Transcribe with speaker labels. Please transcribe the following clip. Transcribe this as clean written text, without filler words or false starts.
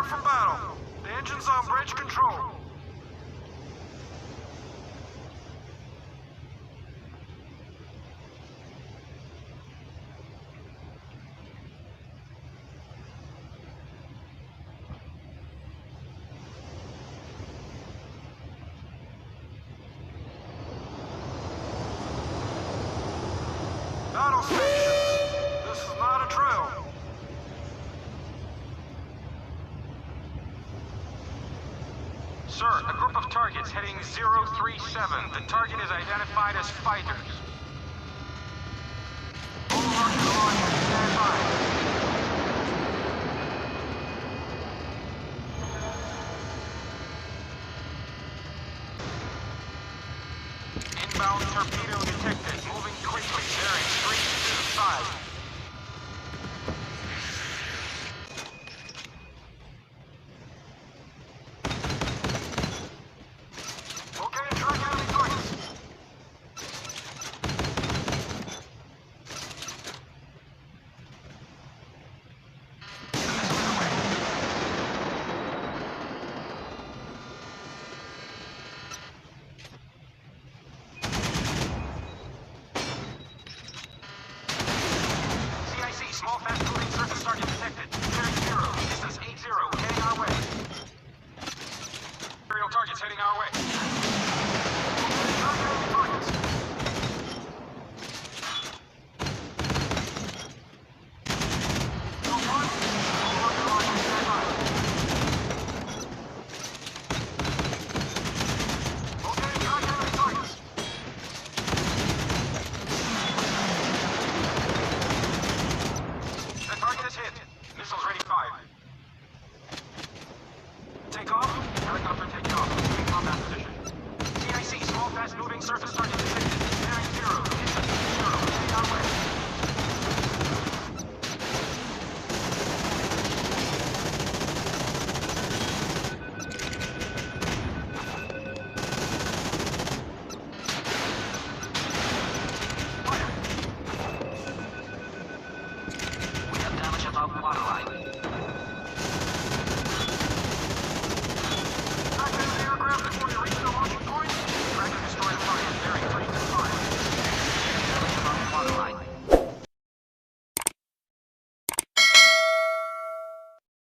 Speaker 1: from battle. The engine's on bridge control. Battle stations. This is not a drill.
Speaker 2: Sir, a group of targets heading 037. The target is identified as fighters. All markers aligned. Stand by. Inbound torpedo detected. Moving quickly. Bearing 325. Small fast-moving surface target detected. Bearing 0. Distance 80. Heading our way. Aerial targets heading our way.